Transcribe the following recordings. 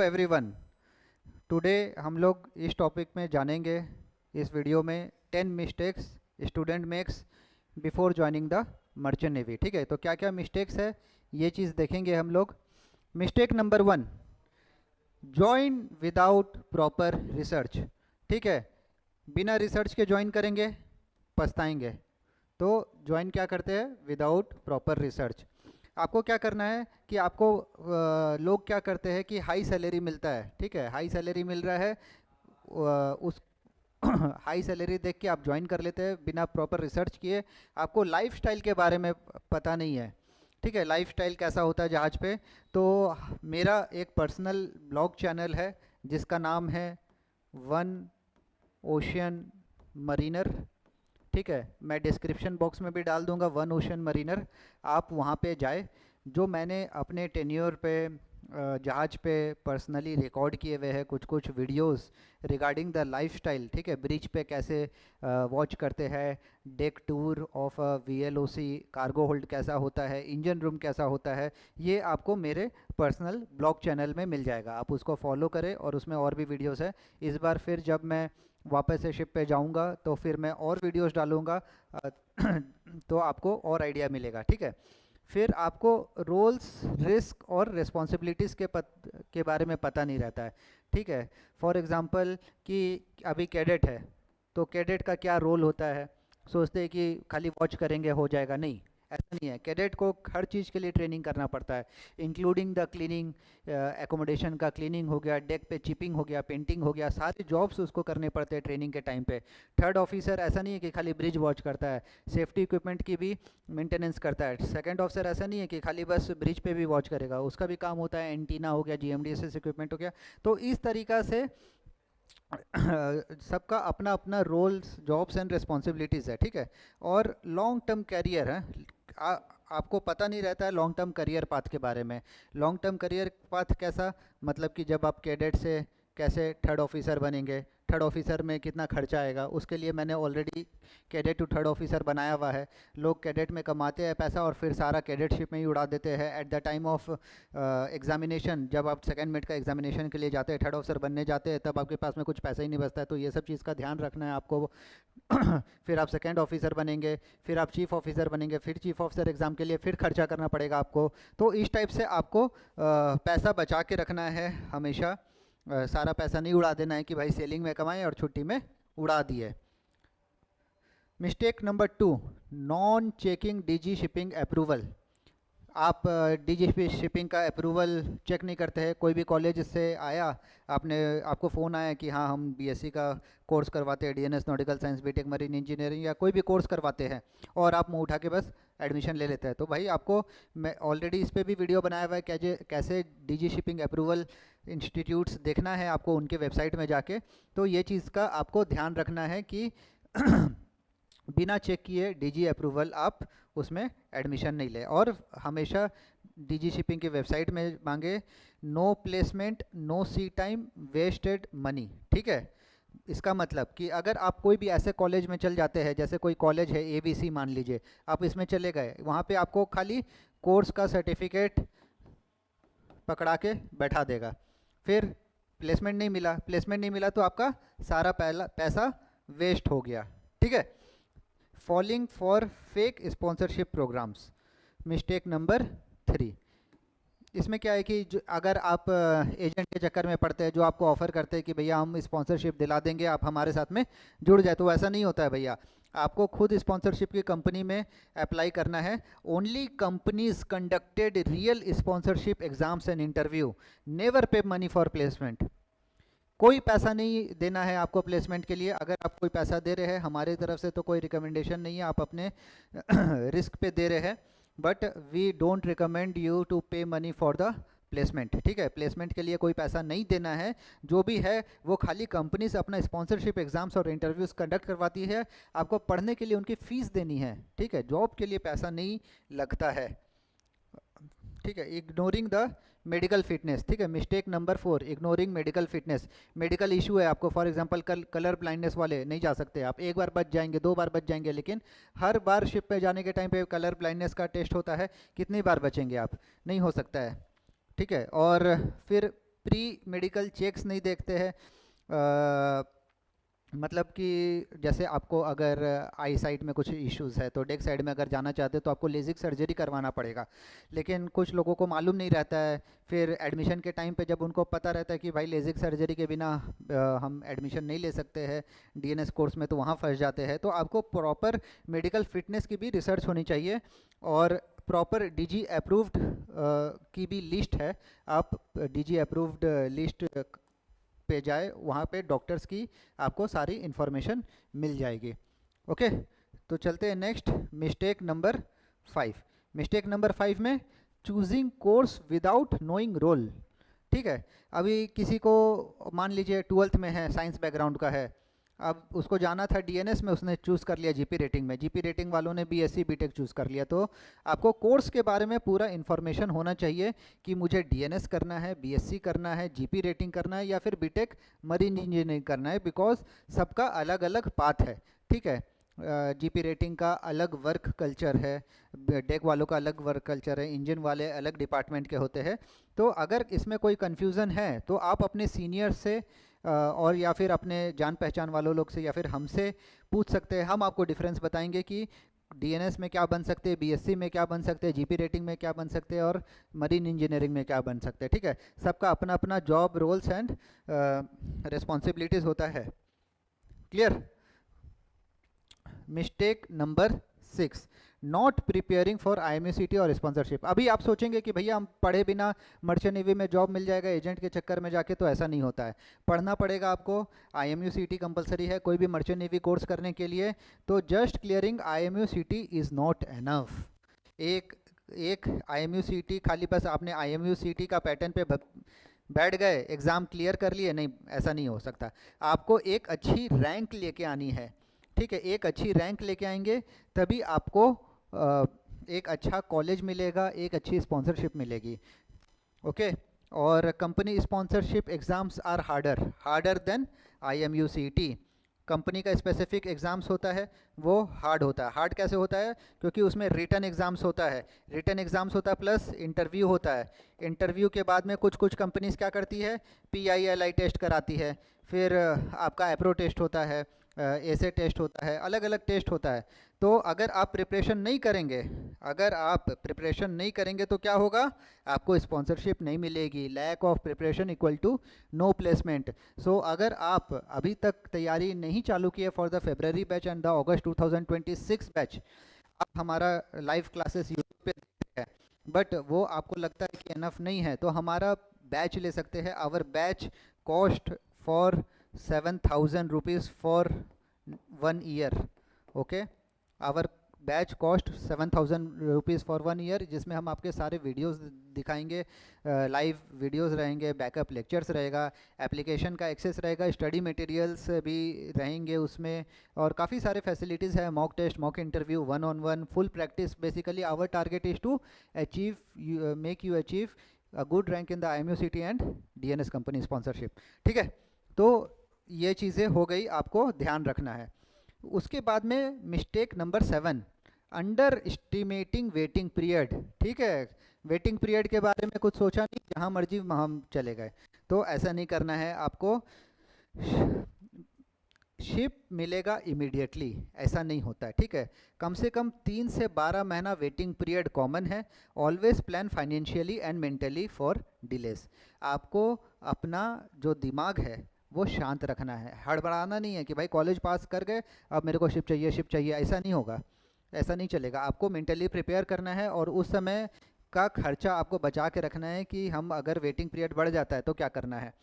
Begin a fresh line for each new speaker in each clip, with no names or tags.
Everyone, today हम लोग इस टॉपिक में जानेंगे इस वीडियो में 10 mistakes student makes before joining the merchant navy. ठीक है, तो क्या क्या मिस्टेक्स है ये चीज़ देखेंगे हम लोग। Mistake number 1, join without proper research. ठीक है, बिना रिसर्च के ज्वाइन करेंगे, पछताएंगे। तो ज्वाइन क्या करते हैं? Without proper research. आपको क्या करना है कि आपको लोग क्या करते हैं कि हाई सैलरी मिलता है, ठीक है, हाई सैलरी मिल रहा है, उस हाई सैलरी देख के आप ज्वाइन कर लेते हैं बिना प्रॉपर रिसर्च किए। आपको लाइफस्टाइल के बारे में पता नहीं है, ठीक है, लाइफस्टाइल कैसा होता है जहाज़ पे। तो मेरा एक पर्सनल ब्लॉग चैनल है जिसका नाम है वन ओशियन मरीनर। ठीक है, मैं डिस्क्रिप्शन बॉक्स में भी डाल दूंगा वन ओशन मरीनर, आप वहाँ पे जाए। जो मैंने अपने टेन्योर पे जहाज़ पे पर्सनली रिकॉर्ड किए हुए हैं कुछ कुछ वीडियोस रिगार्डिंग द लाइफस्टाइल। ठीक है, ब्रिज पे कैसे वॉच करते हैं, deck tour of VLOC, cargo hold कैसा होता है, इंजन रूम कैसा होता है, ये आपको मेरे पर्सनल ब्लॉग चैनल में मिल जाएगा। आप उसको फॉलो करें और उसमें और भी वीडियोस है। इस बार फिर जब मैं वापस से शिप पे जाऊंगा तो फिर मैं और वीडियोस डालूंगा, तो आपको और आइडिया मिलेगा। ठीक है, फिर आपको रोल्स, रिस्क और रिस्पॉन्सिबिलिटीज़ के बारे में पता नहीं रहता है। ठीक है, फॉर एग्जांपल कि अभी कैडेट है तो कैडेट का क्या रोल होता है, सोचते हैं कि खाली वॉच करेंगे हो जाएगा, नहीं, ऐसा नहीं है। कैडेट को हर चीज़ के लिए ट्रेनिंग करना पड़ता है, इंक्लूडिंग द क्लीनिंग, एकोमोडेशन का क्लीनिंग हो गया, डेक पे चिपिंग हो गया, पेंटिंग हो गया, सारे जॉब्स उसको करने पड़ते हैं ट्रेनिंग के टाइम पे। थर्ड ऑफिसर ऐसा नहीं है कि खाली ब्रिज वॉच करता है, सेफ्टी इक्विपमेंट की भी मेंटेनेंस करता है। सेकंड ऑफिसर ऐसा नहीं है कि खाली बस ब्रिज पे भी वॉच करेगा, उसका भी काम होता है, एंटीना हो गया, जीएमडीएसएस इक्विपमेंट हो गया। तो इस तरीक़ा से सबका अपना अपना रोल्स, जॉब्स एंड रिस्पॉन्सिबिलिटीज़ है। ठीक है, और लॉन्ग टर्म कैरियर है, आपको पता नहीं रहता है लॉन्ग टर्म करियर पाथ के बारे में। लॉन्ग टर्म करियर पाथ कैसा, मतलब कि जब आप कैडेट से कैसे थर्ड ऑफिसर बनेंगे, थर्ड ऑफिसर में कितना खर्चा आएगा, उसके लिए मैंने already cadet to third officer बनाया हुआ है। लोग कैडेट में कमाते हैं पैसा और फिर सारा कैडेटशिप में ही उड़ा देते हैं। At the time of examination, जब आप सेकेंड मिनट का एग्जामिनेशन के लिए जाते हैं, थर्ड ऑफिसर बनने जाते हैं, तब आपके पास में कुछ पैसा ही नहीं बचता है। तो ये सब चीज़ का ध्यान रखना है आपको। फिर आप सेकेंड ऑफिसर बनेंगे, फिर आप चीफ ऑफिसर बनेंगे, फिर चीफ ऑफिसर एग्ज़ाम के लिए फिर खर्चा करना पड़ेगा आपको। तो इस टाइप से आपको पैसा बचा के रखना है हमेशा। सारा पैसा नहीं उड़ा देना है कि भाई सेलिंग में कमाएं और छुट्टी में उड़ा दिए। Mistake number 2, non checking DG shipping approval. आप डीजी शिपिंग का अप्रूवल चेक नहीं करते हैं। कोई भी कॉलेज से आया, आपको फ़ोन आया कि हाँ हम बीएससी का कोर्स करवाते हैं, DNS nautical science, BTech marine engineering या कोई भी कोर्स करवाते हैं, और आप मुँह उठा के बस एडमिशन ले लेते हैं। तो भाई आपको, मैं ऑलरेडी इस पर भी वीडियो बनाया हुआ है कैसे डीजी शिपिंग अप्रूवल इंस्टीट्यूट्स देखना है आपको उनके वेबसाइट में जाके। तो ये चीज़ का आपको ध्यान रखना है कि बिना चेक किए डीजी अप्रूवल आप उसमें एडमिशन नहीं ले। और हमेशा डीजी शिपिंग की वेबसाइट में मांगे नो प्लेसमेंट, नो सी टाइम, वेस्टेड मनी। ठीक है, इसका मतलब कि अगर आप कोई भी ऐसे कॉलेज में चल जाते हैं, जैसे कोई कॉलेज है एबीसी मान लीजिए, आप इसमें चले गए, वहाँ पे आपको खाली कोर्स का सर्टिफिकेट पकड़ा के बैठा देगा, फिर प्लेसमेंट नहीं मिला, प्लेसमेंट नहीं मिला तो आपका सारा पैसा वेस्ट हो गया। ठीक है, falling for fake sponsorship programmes, mistake number 3। इसमें क्या है कि अगर आप एजेंट के चक्कर में पड़ते हैं जो आपको ऑफर करते हैं कि भैया हम स्पॉन्सरशिप दिला देंगे, आप हमारे साथ में जुड़ जाए, तो ऐसा नहीं होता है भैया। आपको खुद स्पॉन्सरशिप की कंपनी में अप्लाई करना है। Only companies conducted real sponsorship exams and interview, never पे मनी फॉर प्लेसमेंट। कोई पैसा नहीं देना है आपको प्लेसमेंट के लिए। अगर आप कोई पैसा दे रहे हैं हमारे तरफ से तो कोई रिकमेंडेशन नहीं है, आप अपने रिस्क पे दे रहे हैं, but we don't recommend you to pay money for the placement. ठीक है, प्लेसमेंट के लिए कोई पैसा नहीं देना है। जो भी है वो खाली कंपनी से अपना स्पॉन्सरशिप एग्जाम्स और इंटरव्यूज कंडक्ट करवाती है, आपको पढ़ने के लिए उनकी फ़ीस देनी है। ठीक है, जॉब के लिए पैसा नहीं लगता है। ठीक है, इग्नोरिंग द मेडिकल फिटनेस। ठीक है, mistake number 4, ignoring medical fitness. Medical issue है आपको, फॉर एग्जांपल कलर ब्लाइंडनेस वाले नहीं जा सकते आप, एक बार बच जाएंगे, 2 बार बच जाएंगे, लेकिन हर बार शिप पे जाने के टाइम पे कलर ब्लाइंडनेस का टेस्ट होता है, कितनी बार बचेंगे आप? नहीं हो सकता है। ठीक है, और फिर प्री मेडिकल चेक्स नहीं देखते हैं। अ, मतलब कि जैसे आपको अगर आई साइट में कुछ इश्यूज़ है तो डेक साइड में अगर जाना चाहते हो तो आपको लेजिक सर्जरी करवाना पड़ेगा, लेकिन कुछ लोगों को मालूम नहीं रहता है। फिर एडमिशन के टाइम पे जब उनको पता रहता है कि भाई लेजिक सर्जरी के बिना हम एडमिशन नहीं ले सकते हैं डीएनएस कोर्स में, तो वहाँ फंस जाते हैं। तो आपको प्रॉपर मेडिकल फिटनेस की भी रिसर्च होनी चाहिए, और प्रॉपर डीजी अप्रूव्ड की भी लिस्ट है। आप डीजी अप्रूव्ड लिस्ट पे जाए, वहाँ पे डॉक्टर्स की आपको सारी इन्फॉर्मेशन मिल जाएगी। ओके, तो चलते हैं next, mistake number 5। Mistake number 5 में choosing course without knowing role. ठीक है, अभी किसी को मान लीजिए 12th में है, साइंस बैकग्राउंड का है, अब उसको जाना था डीएनएस में, उसने चूज़ कर लिया जीपी रेटिंग में, जीपी रेटिंग वालों ने बीएससी बीटेक चूज़ कर लिया। तो आपको कोर्स के बारे में पूरा इन्फॉर्मेशन होना चाहिए कि मुझे डीएनएस करना है, बीएससी करना है, जीपी रेटिंग करना है, या फिर बीटेक मरीन इंजीनियरिंग करना है, बिकॉज सबका अलग अलग पाथ है। ठीक है, जीपी रेटिंग का अलग वर्क कल्चर है, डेक वालों का अलग वर्क कल्चर है, इंजन वाले अलग डिपार्टमेंट के होते हैं। तो अगर इसमें कोई कन्फ्यूज़न है तो आप अपने सीनियर से और या फिर अपने जान पहचान वालों लोग से या फिर हमसे पूछ सकते हैं। हम आपको डिफरेंस बताएंगे कि डीएनएस में क्या बन सकते हैं, बीएससी में क्या बन सकते हैं, जीपी रेटिंग में क्या बन सकते हैं, और मरीन इंजीनियरिंग में क्या बन सकते हैं। ठीक है, सबका अपना अपना जॉब रोल्स एंड रिस्पॉन्सिबिलिटीज़ होता है। Clear? Mistake number 6, not preparing for IMUCET और स्पॉन्सरशिप। अभी आप सोचेंगे कि भैया हम पढ़े बिना मर्चेंट नेवी में जॉब मिल जाएगा एजेंट के चक्कर में जाके, तो ऐसा नहीं होता है। पढ़ना पड़ेगा आपको, आईएमयूसीटी कंपलसरी है कोई भी मर्चेंट नेवी कोर्स करने के लिए। तो just clearing IMUCET is not enough. एक एक आईएमयूसीटी खाली बस आपने आईएमयूसीटी का पैटर्न पे बैठ गए, एग्ज़ाम क्लियर कर लिए, नहीं, ऐसा नहीं हो सकता। आपको एक अच्छी रैंक लेके आनी है। ठीक है, एक अच्छी रैंक लेके आएंगे तभी आपको एक अच्छा कॉलेज मिलेगा, एक अच्छी स्पॉन्सरशिप मिलेगी। ओके, और company sponsorship exams are harder harder than IMUCET. Company का स्पेसिफिक एग्ज़ाम्स होता है वो हार्ड होता है। हार्ड कैसे होता है? क्योंकि उसमें रिटन एग्ज़ाम्स होता है, रिटन एग्ज़ाम्स होता है प्लस इंटरव्यू होता है। इंटरव्यू के बाद में कुछ कुछ कंपनीज़ क्या करती है, पीआईएलआई टेस्ट कराती है, फिर आपका एप्रो टेस्ट होता है, ऐसे टेस्ट होता है, अलग अलग टेस्ट होता है। तो अगर आप प्रिपरेशन नहीं करेंगे, अगर आप प्रिपरेशन नहीं करेंगे तो क्या होगा, आपको स्पॉन्सरशिप नहीं मिलेगी। Lack of preparation equal to no placement. So अगर आप अभी तक तैयारी नहीं चालू की है for the February batch and the August 2026 batch, आप हमारा लाइव क्लासेस यूट्यूब पे देख रहे हैं बट वो आपको लगता है कि इनफ नहीं है, तो हमारा बैच ले सकते हैं। Our batch cost for 7,000 rupees for 1 year. Okay, our batch cost 7,000 rupees for 1 year, जिसमें हम आपके सारे वीडियोस दिखाएंगे, लाइव वीडियोस रहेंगे, बैकअप लेक्चर्स रहेगा, एप्लीकेशन का एक्सेस रहेगा, स्टडी मटेरियल्स भी रहेंगे उसमें, और काफ़ी सारे फैसिलिटीज़ है, mock test, mock interview, one on one, full practice. Basically our target is to achieve make you achieve a good rank in the IMUCET and DNS company sponsorship. ठीक है, तो ये चीज़ें हो गई, आपको ध्यान रखना है। उसके बाद में mistake number 7, under estimating waiting period. ठीक है, वेटिंग पीरियड के बारे में कुछ सोचा नहीं, जहाँ मर्जी हम चले गए, तो ऐसा नहीं करना है आपको। शिप मिलेगा इमीडिएटली, ऐसा नहीं होता है। ठीक है, कम से कम 3 से 12 महीना वेटिंग पीरियड कॉमन है। Always plan financially and mentally for delays. आपको अपना जो दिमाग है वो शांत रखना है, हड़बड़ाना नहीं है कि भाई कॉलेज पास कर गए अब मेरे को शिप चाहिए, शिप चाहिए, ऐसा नहीं होगा, ऐसा नहीं चलेगा। आपको मेंटली प्रिपेयर करना है, और उस समय का खर्चा आपको बचा के रखना है कि हम अगर वेटिंग पीरियड बढ़ जाता है तो क्या करना है।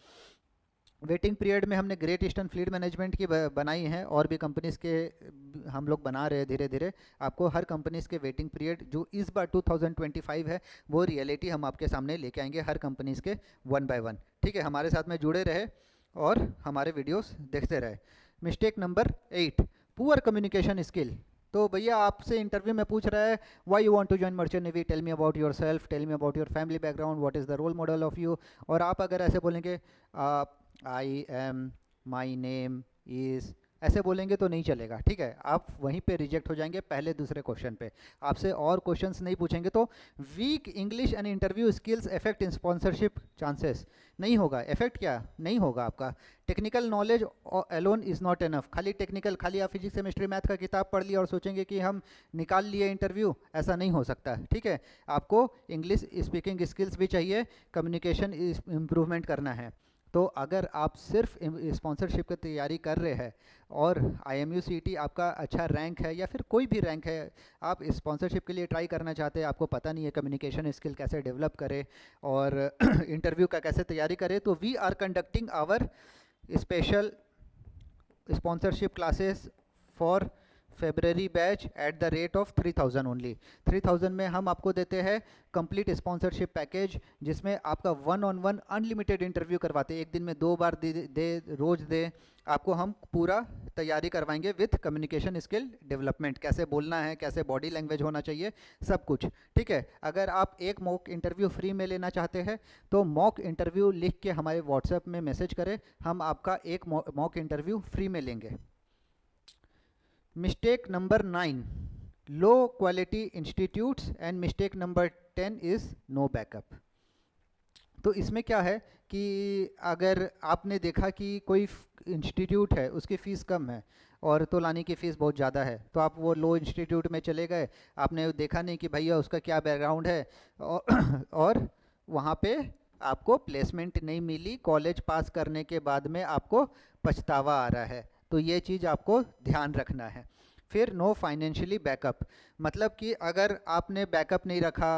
वेटिंग पीरियड में हमने ग्रेट ईस्टर्न फ्लीट मैनेजमेंट की बनाई है, और भी कंपनीज़ के हम लोग बना रहे हैं धीरे धीरे। आपको हर कंपनीज़ के वेटिंग पीरियड जो इस बार 2025 है वो रियलिटी हम आपके सामने लेके आएंगे, हर कंपनीज़ के 1 बाय 1। ठीक है, हमारे साथ में जुड़े रहे और हमारे वीडियोस देखते रहे। Mistake number 8, poor communication skill. तो भैया आपसे इंटरव्यू में पूछ रहा है, why you want to join merchant navy, tell me about yourself, tell me about your family background, what is the role model of you. और आप अगर ऐसे बोलेंगे I am, my name is ऐसे बोलेंगे तो नहीं चलेगा, ठीक है, आप वहीं पे रिजेक्ट हो जाएंगे पहले दूसरे क्वेश्चन पे। आपसे और क्वेश्चंस नहीं पूछेंगे तो weak English and interview skills effect in sponsorship chances, नहीं होगा। इफेक्ट क्या नहीं होगा आपका, technical knowledge alone is not enough. खाली टेक्निकल, खाली आप फिजिक्स केमिस्ट्री मैथ का किताब पढ़ लिया और सोचेंगे कि हम निकाल लिए इंटरव्यू, ऐसा नहीं हो सकता, ठीक है। आपको इंग्लिश स्पीकिंग स्किल्स भी चाहिए, कम्युनिकेशन इम्प्रूवमेंट करना है। तो अगर आप सिर्फ स्पॉन्सरशिप की तैयारी कर रहे हैं और IMUCT आपका अच्छा रैंक है या फिर कोई भी रैंक है, आप स्पॉन्सरशिप के लिए ट्राई करना चाहते हैं, आपको पता नहीं है कम्युनिकेशन स्किल कैसे डेवलप करें और इंटरव्यू का कैसे तैयारी करें, तो we are conducting our special sponsorship classes for February batch at the rate of 3000 only. 3000 में हम आपको देते हैं कंप्लीट स्पॉन्सरशिप पैकेज, जिसमें आपका 1-on-1 अनलिमिटेड इंटरव्यू करवाते हैं, एक दिन में 2 बार दे रोज दे, आपको हम पूरा तैयारी करवाएंगे विथ कम्युनिकेशन स्किल डेवलपमेंट, कैसे बोलना है, कैसे बॉडी लैंग्वेज होना चाहिए, सब कुछ, ठीक है। अगर आप एक मॉक इंटरव्यू फ्री में लेना चाहते हैं तो मॉक इंटरव्यू लिख के हमारे व्हाट्सएप में मैसेज करें, हम आपका एक मॉक इंटरव्यू फ्री में लेंगे। Mistake number 9, low quality institutes, and mistake number 10 is no backup. तो इसमें क्या है कि अगर आपने देखा कि कोई इंस्टीट्यूट है उसकी फ़ीस कम है और तोलानी की फ़ीस बहुत ज़्यादा है, तो आप वो लो इंस्टीट्यूट में चले गए, आपने देखा नहीं कि भैया उसका क्या बैकग्राउंड है, और वहाँ पे आपको प्लेसमेंट नहीं मिली, कॉलेज पास करने के बाद में आपको पछतावा आ रहा है, तो ये चीज़ आपको ध्यान रखना है। फिर नो फाइनेंशियली बैकअप, मतलब कि अगर आपने बैकअप नहीं रखा,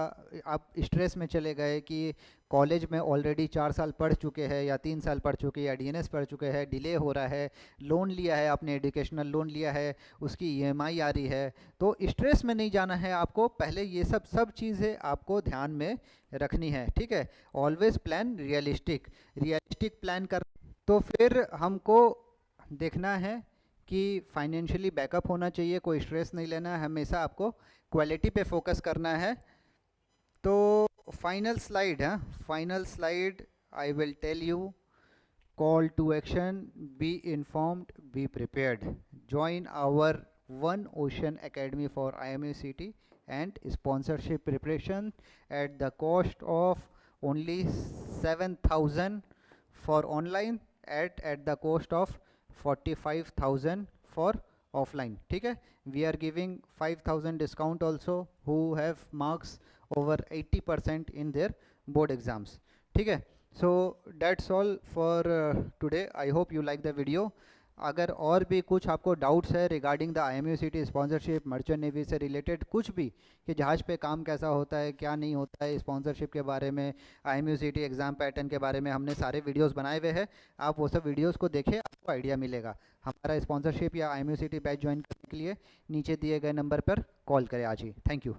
आप स्ट्रेस में चले गए कि कॉलेज में ऑलरेडी 4 साल पढ़ चुके हैं या 3 साल पढ़ चुके हैं या DNS पढ़ चुके हैं, डिले हो रहा है, लोन लिया है, आपने एजुकेशनल लोन लिया है, उसकी EMI आ रही है, तो स्ट्रेस में नहीं जाना है आपको, पहले ये सब चीज़ें आपको ध्यान में रखनी है, ठीक है। ऑलवेज प्लान रियलिस्टिक प्लान कर। तो फिर हमको देखना है कि फाइनेंशियली बैकअप होना चाहिए, कोई स्ट्रेस नहीं लेना है, हमेशा आपको क्वालिटी पे फोकस करना है। तो फाइनल स्लाइड है, final slide I will tell you, call to action, be informed, be prepared, join our One Ocean Academy for IMUCT and sponsorship preparation at the cost of only 7000 for online, at the cost of 45,000 for offline, ठीक है। We are giving 5000 discount also who have marks over 80% in their board exams, ठीक है। So that's all for today, I hope you like the video. अगर और भी कुछ आपको doubts है regarding the IMUCT sponsorship, merchant navy से related कुछ भी, कि जहाज़ पे काम कैसा होता है, क्या नहीं होता है, स्पॉन्सरशिप के बारे में, IMUCT एग्ज़ाम पैटर्न के बारे में हमने सारे वीडियोस बनाए हुए हैं, आप वो सब वीडियोस को देखें, आपको आइडिया मिलेगा। हमारा स्पॉन्सरशिप या IMUCT बैच ज्वाइन करने के लिए नीचे दिए गए नंबर पर कॉल करें आज ही। Thank you.